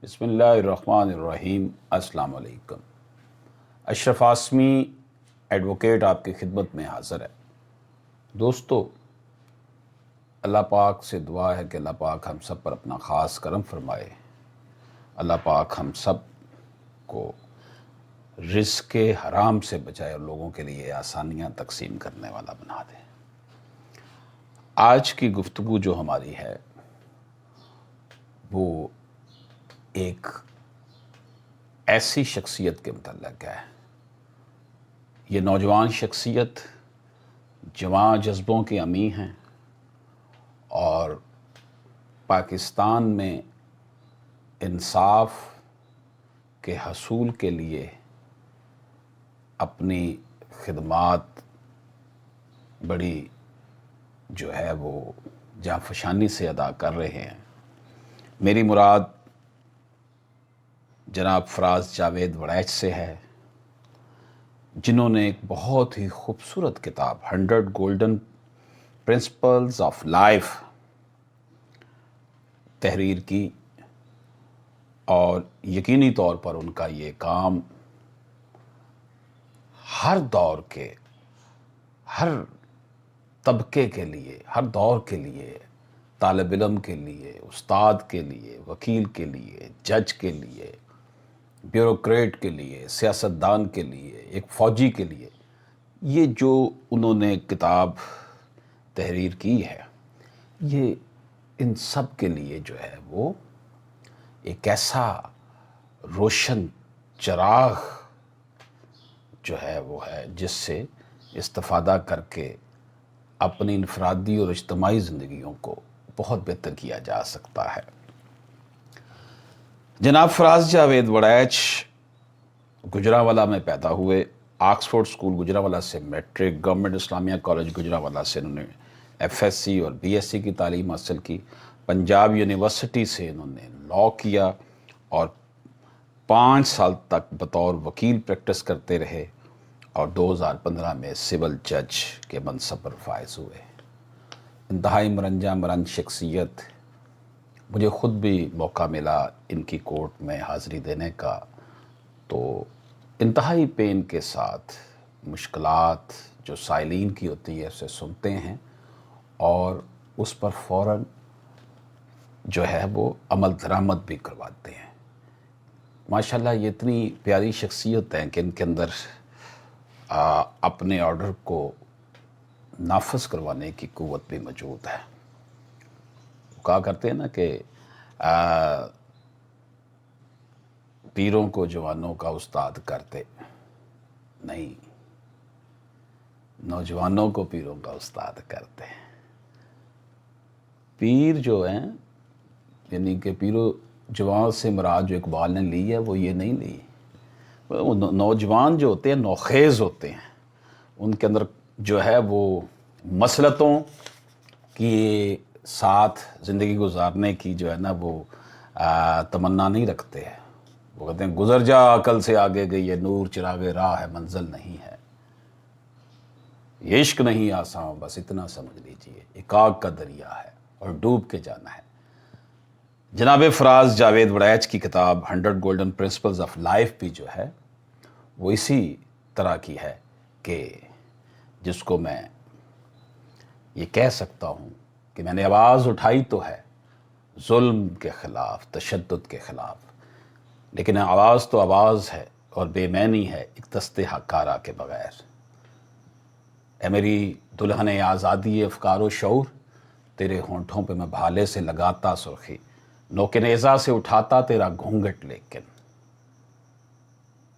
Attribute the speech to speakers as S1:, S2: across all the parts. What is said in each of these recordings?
S1: بسم اللہ الرحمن الرحیم۔ السلام علیکم۔ اشرف عاصمی ایڈوکیٹ آپ کی خدمت میں حاضر ہے۔ دوستو، اللہ پاک سے دعا ہے کہ اللہ پاک ہم سب پر اپنا خاص کرم فرمائے۔ اللہ پاک ہم سب کو رزق حرام سے بچائے اور لوگوں کے لیے آسانیاں تقسیم کرنے والا بنا دے۔ آج کی گفتگو جو ہماری ہے وہ ایک ایسی شخصیت کے متعلق ہے۔ یہ نوجوان شخصیت جواں جذبوں کی امی ہیں اور پاکستان میں انصاف کے حصول کے لیے اپنی خدمات بڑی جو ہے وہ جانفشانی سے ادا کر رہے ہیں۔ میری مراد جناب فراز جاوید وڑیچ سے ہے، جنہوں نے ایک بہت ہی خوبصورت کتاب 100 گولڈن پرنسپلز آف لائف تحریر کی، اور یقینی طور پر ان کا یہ کام ہر دور کے، ہر طبقے کے لیے، ہر دور کے لیے، طالب علم کے لیے، استاد کے لیے، وکیل کے لیے، جج کے لیے، بیوروکریٹ کے لیے، سیاستدان کے لیے، ایک فوجی کے لیے، یہ جو انہوں نے کتاب تحریر کی ہے، یہ ان سب کے لیے جو ہے وہ ایک ایسا روشن چراغ جو ہے وہ ہے جس سے استفادہ کر کے اپنی انفرادی اور اجتماعی زندگیوں کو بہت بہتر کیا جا سکتا ہے۔ جناب فراز جاوید وڑیچ گجرانوالہ میں پیدا ہوئے۔ آکسفورڈ اسکول گجرانوالہ سے میٹرک، گورنمنٹ اسلامیہ کالج گجرانوالہ سے انہوں نے ایف ایس سی اور بی ایس سی کی تعلیم حاصل کی۔ پنجاب یونیورسٹی سے انہوں نے لاء کیا اور 5 سال تک بطور وکیل پریکٹس کرتے رہے اور 2015 میں سول جج کے منصب پر فائز ہوئے۔ انتہائی مرنجہ مرنج شخصیت، مجھے خود بھی موقع ملا ان کی کورٹ میں حاضری دینے کا، تو انتہائی پین کے ساتھ مشکلات جو سائلین کی ہوتی ہے اسے سنتے ہیں اور اس پر فوراً جو ہے وہ عمل درآمد بھی کرواتے ہیں۔ ماشاءاللہ یہ اتنی پیاری شخصیت ہیں کہ ان کے اندر اپنے آرڈر کو نافذ کروانے کی قوت بھی موجود ہے۔ کہا کرتے ہیں نا کہ پیروں کو جوانوں کا استاد کرتے نہیں، نوجوانوں کو پیروں کا استاد کرتے ہیں۔ پیر جو ہیں، یعنی کہ پیرو جوان سے مراد جو اقبال نے لی ہے وہ یہ نہیں لی۔ وہ نوجوان جو ہوتے ہیں نوخیز ہوتے ہیں، ان کے اندر جو ہے وہ مسلطوں کی ساتھ زندگی گزارنے کی جو ہے نا وہ تمنا نہیں رکھتے ہیں۔ وہ کہتے ہیں گزر جا عقل سے آگے گئی ہے، نور چراغ راہ ہے منزل نہیں ہے، یہ عشق نہیں آساں بس اتنا سمجھ لیجئے، ایک آگ کا دریا ہے اور ڈوب کے جانا ہے۔ جناب فراز جاوید وڑیچ کی کتاب 100 گولڈن پرنسپلز آف لائف بھی جو ہے وہ اسی طرح کی ہے کہ جس کو میں یہ کہہ سکتا ہوں کہ میں نے آواز اٹھائی تو ہے ظلم کے خلاف، تشدد کے خلاف، لیکن آواز تو آواز ہے اور بے معنی ہے ایک دست حکارہ کے بغیر۔ اے میری دلہن آزادی افکار و شعور، تیرے ہونٹوں پہ میں بھالے سے لگاتا سرخی، نوک نیزہ سے اٹھاتا تیرا گھونگھٹ، لیکن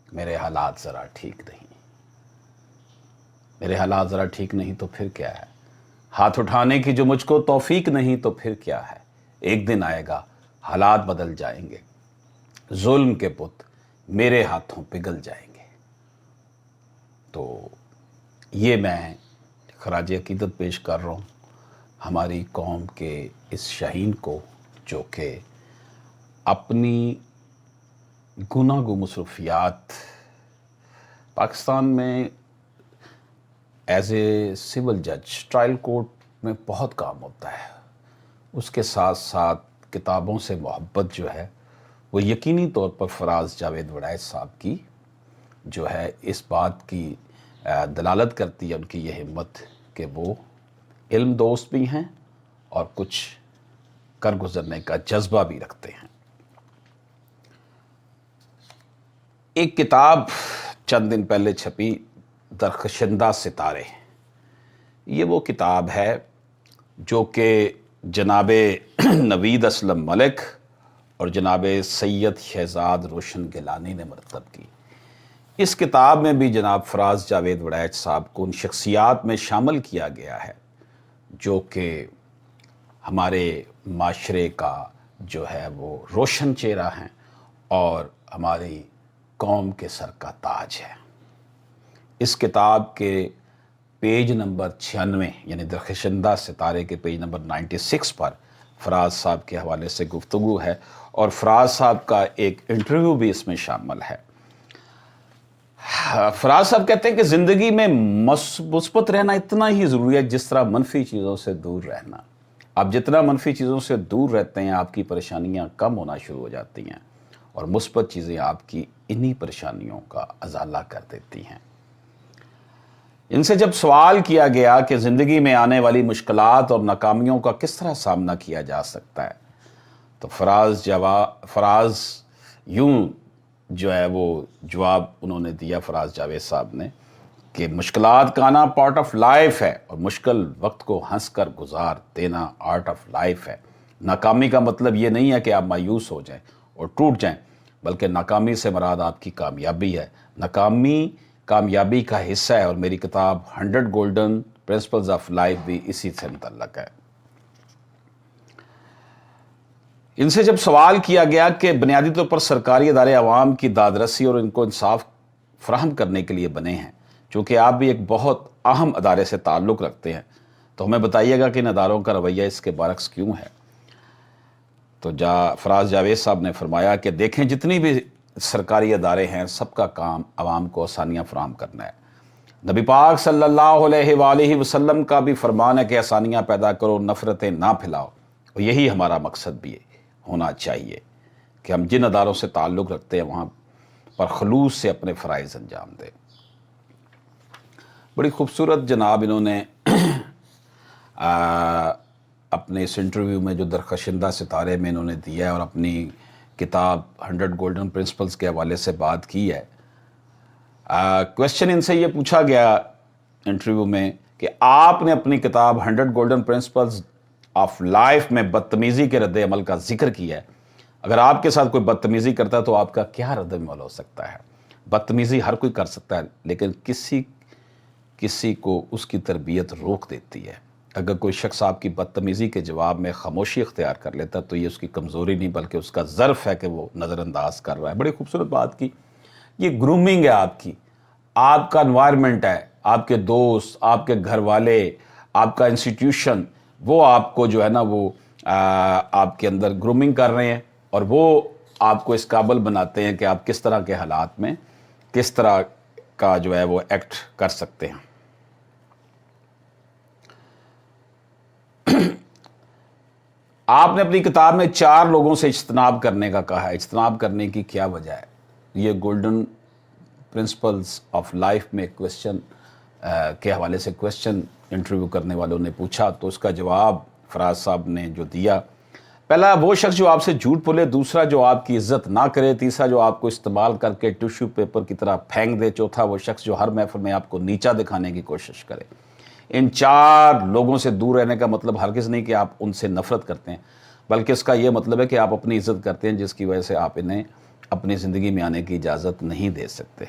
S1: میرے حالات ذرا ٹھیک نہیں۔ میرے حالات ذرا ٹھیک نہیں تو پھر کیا ہے؟ ہاتھ اٹھانے کی جو مجھ کو توفیق نہیں تو پھر کیا ہے؟ ایک دن آئے گا حالات بدل جائیں گے، ظلم کے بت میرے ہاتھوں پگھل جائیں گے۔ تو یہ میں خراج عقیدت پیش کر رہا ہوں ہماری قوم کے اس شہین کو جو کہ اپنی گناہ گو مصروفیات پاکستان میں ایز اے سول جج ٹرائل کورٹ میں بہت کام ہوتا ہے، اس کے ساتھ ساتھ کتابوں سے محبت جو ہے وہ یقینی طور پر فراز جاوید وڑائچ صاحب کی جو ہے اس بات کی دلالت کرتی ہے ان کی یہ ہمت کہ وہ علم دوست بھی ہیں اور کچھ کر گزرنے کا جذبہ بھی رکھتے ہیں۔ ایک کتاب چند دن پہلے چھپی، درخشندہ ستارے، یہ وہ کتاب ہے جو کہ جناب نوید اسلم ملک اور جناب سید شہزاد روشن گیلانی نے مرتب کی۔ اس کتاب میں بھی جناب فراز جاوید وڑائچ صاحب کو ان شخصیات میں شامل کیا گیا ہے جو کہ ہمارے معاشرے کا جو ہے وہ روشن چہرہ ہیں اور ہماری قوم کے سر کا تاج ہے۔ اس کتاب کے پیج نمبر 96 یعنی درخشندہ ستارے کے پیج نمبر 96 پر فراز صاحب کے حوالے سے گفتگو ہے اور فراز صاحب کا ایک انٹرویو بھی اس میں شامل ہے۔ فراز صاحب کہتے ہیں کہ زندگی میں مثبت رہنا اتنا ہی ضروری ہے جس طرح منفی چیزوں سے دور رہنا۔ آپ جتنا منفی چیزوں سے دور رہتے ہیں آپ کی پریشانیاں کم ہونا شروع ہو جاتی ہیں اور مثبت چیزیں آپ کی انہی پریشانیوں کا ازالہ کر دیتی ہیں۔ ان سے جب سوال کیا گیا کہ زندگی میں آنے والی مشکلات اور ناکامیوں کا کس طرح سامنا کیا جا سکتا ہے تو فراز یوں جو ہے وہ جواب انہوں نے دیا، فراز جاوید صاحب نے، کہ مشکلات کا آنا پارٹ آف لائف ہے اور مشکل وقت کو ہنس کر گزار دینا آرٹ آف لائف ہے۔ ناکامی کا مطلب یہ نہیں ہے کہ آپ مایوس ہو جائیں اور ٹوٹ جائیں، بلکہ ناکامی سے مراد آپ کی کامیابی ہے۔ ناکامی کامیابی کا حصہ ہے اور میری کتاب 100 گولڈن پرنسپلز آف لائف بھی اسی سے متعلق ہے۔ ان سے جب سوال کیا گیا کہ بنیادی طور پر سرکاری ادارے عوام کی داد رسی اور ان کو انصاف فراہم کرنے کے لیے بنے ہیں، چونکہ آپ بھی ایک بہت اہم ادارے سے تعلق رکھتے ہیں، تو ہمیں بتائیے گا کہ ان اداروں کا رویہ اس کے برعکس کیوں ہے؟ تو فراز جاوید صاحب نے فرمایا کہ دیکھیں جتنی بھی سرکاری ادارے ہیں سب کا کام عوام کو آسانیاں فراہم کرنا ہے۔ نبی پاک صلی اللہ علیہ وآلہ وسلم کا بھی فرمان ہے کہ آسانیاں پیدا کرو، نفرتیں نہ پھیلاؤ، اور یہی ہمارا مقصد بھی ہونا چاہیے کہ ہم جن اداروں سے تعلق رکھتے ہیں وہاں پر خلوص سے اپنے فرائض انجام دیں۔ بڑی خوبصورت جناب انہوں نے اپنے اس انٹرویو میں جو درخشندہ ستارے میں انہوں نے دیا ہے اور اپنی کتاب 100 گولڈن پرنسپلز کے حوالے سے بات کی ہے۔ کویسچن ان سے یہ پوچھا گیا انٹرویو میں کہ آپ نے اپنی کتاب 100 گولڈن پرنسپلز آف لائف میں بدتمیزی کے رد عمل کا ذکر کیا ہے۔ اگر آپ کے ساتھ کوئی بدتمیزی کرتا ہے تو آپ کا کیا رد عمل ہو سکتا ہے؟ بدتمیزی ہر کوئی کر سکتا ہے، لیکن کسی کو اس کی تربیت روک دیتی ہے۔ اگر کوئی شخص آپ کی بدتمیزی کے جواب میں خاموشی اختیار کر لیتا تو یہ اس کی کمزوری نہیں بلکہ اس کا ظرف ہے کہ وہ نظر انداز کر رہا ہے۔ بڑی خوبصورت بات کی، یہ گرومنگ ہے آپ کی، آپ کا انوائرمنٹ ہے، آپ کے دوست، آپ کے گھر والے، آپ کا انسٹیٹیوشن، وہ آپ کو جو ہے نا وہ آپ کے اندر گرومنگ کر رہے ہیں اور وہ آپ کو اس قابل بناتے ہیں کہ آپ کس طرح کے حالات میں کس طرح کا جو ہے وہ ایکٹ کر سکتے ہیں۔ آپ نے اپنی کتاب میں 4 لوگوں سے اجتناب کرنے کا کہا ہے۔ اجتناب کرنے کی کیا وجہ ہے؟ یہ گولڈن پرنسپلز آف لائف میں کویسچن کے حوالے سے کویسچن انٹرویو کرنے والوں نے پوچھا تو اس کا جواب فراز صاحب نے جو دیا، پہلا وہ شخص جو آپ سے جھوٹ بولے، دوسرا جو آپ کی عزت نہ کرے، تیسرا جو آپ کو استعمال کر کے ٹیشو پیپر کی طرح پھینک دے، چوتھا وہ شخص جو ہر محفل میں آپ کو نیچا دکھانے کی کوشش کرے۔ ان 4 لوگوں سے دور رہنے کا مطلب ہرگز نہیں کہ آپ ان سے نفرت کرتے ہیں، بلکہ اس کا یہ مطلب ہے کہ آپ اپنی عزت کرتے ہیں جس کی وجہ سے آپ انہیں اپنی زندگی میں آنے کی اجازت نہیں دے سکتے۔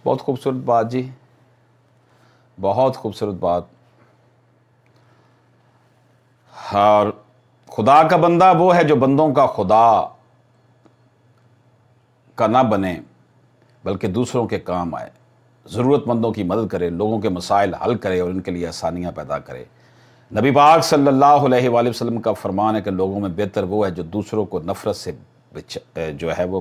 S1: بہت خوبصورت بات جی، بہت خوبصورت بات۔ اور خدا کا بندہ وہ ہے جو بندوں کا خدا کا نہ بنے بلکہ دوسروں کے کام آئے، ضرورت مندوں کی مدد کرے، لوگوں کے مسائل حل کرے اور ان کے لیے آسانیاں پیدا کرے۔ نبی پاک صلی اللہ علیہ وآلہ وسلم کا فرمان ہے کہ لوگوں میں بہتر وہ ہے جو دوسروں کو نفرت سے جو ہے وہ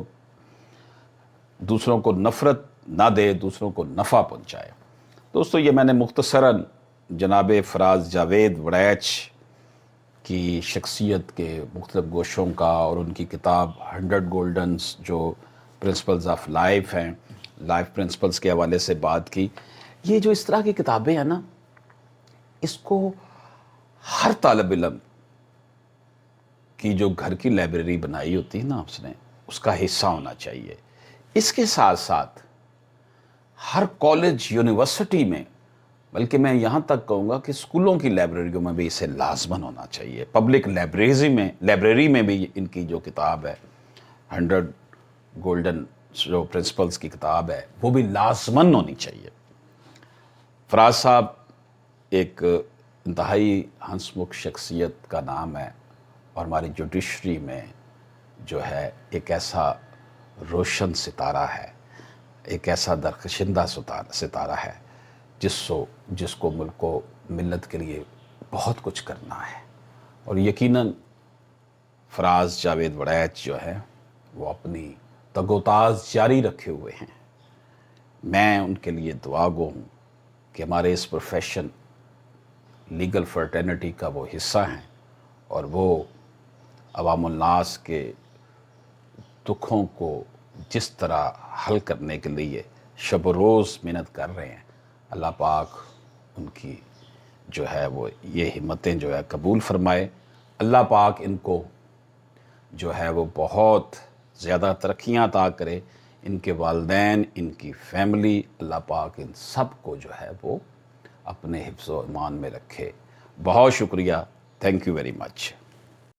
S1: دوسروں کو نفرت نہ دے، دوسروں کو نفع پہنچائے۔ دوستو یہ میں نے مختصراً جناب فراز جاوید وڑائچ کی شخصیت کے مختلف گوشوں کا اور ان کی کتاب 100 گولڈنز جو پرنسپلز آف لائف ہیں، لائف پرنسپلز کے حوالے سے بات کی. یہ جو اس طرح کی کتابیں ہیں نا، اس کو ہر طالب علم کی جو گھر کی لائبریری بنائی ہوتی ہے نا اس نے، اس کا حصہ ہونا چاہیے. اس کے ساتھ ساتھ ہر کالج یونیورسٹی میں، بلکہ میں یہاں تک کہوں گا کہ اسکولوں کی لائبریریوں میں بھی اسے لازماً ہونا چاہیے. پبلک لائبریری میں بھی ان کی جو کتاب ہے 100 گولڈن جو پرنسپلز کی کتاب ہے وہ بھی لازماً ہونی چاہیے. فراز صاحب ایک انتہائی ہنس مکھ شخصیت کا نام ہے، اور ہماری جوڈیشری میں جو ہے ایک ایسا روشن ستارہ ہے، ایک ایسا درخشندہ ستارہ ہے جس کو ملک و ملت کے لیے بہت کچھ کرنا ہے. اور یقیناً فراز جاوید وڑیچ جو ہے وہ اپنی تگ و تاز جاری رکھے ہوئے ہیں. میں ان کے لیے دعا گو ہوں کہ ہمارے اس پروفیشن لیگل فرٹرنٹی کا وہ حصہ ہیں، اور وہ عوام الناس کے دکھوں کو جس طرح حل کرنے کے لیے شب و روز محنت کر رہے ہیں، اللہ پاک ان کی جو ہے وہ یہ ہمتیں جو ہے قبول فرمائے. اللہ پاک ان کو جو ہے وہ بہت زیادہ ترقیاں عطا کرے. ان کے والدین، ان کی فیملی، اللہ پاک ان سب کو جو ہے وہ اپنے حفظ و ایمان میں رکھے. بہت شکریہ. Thank you very much.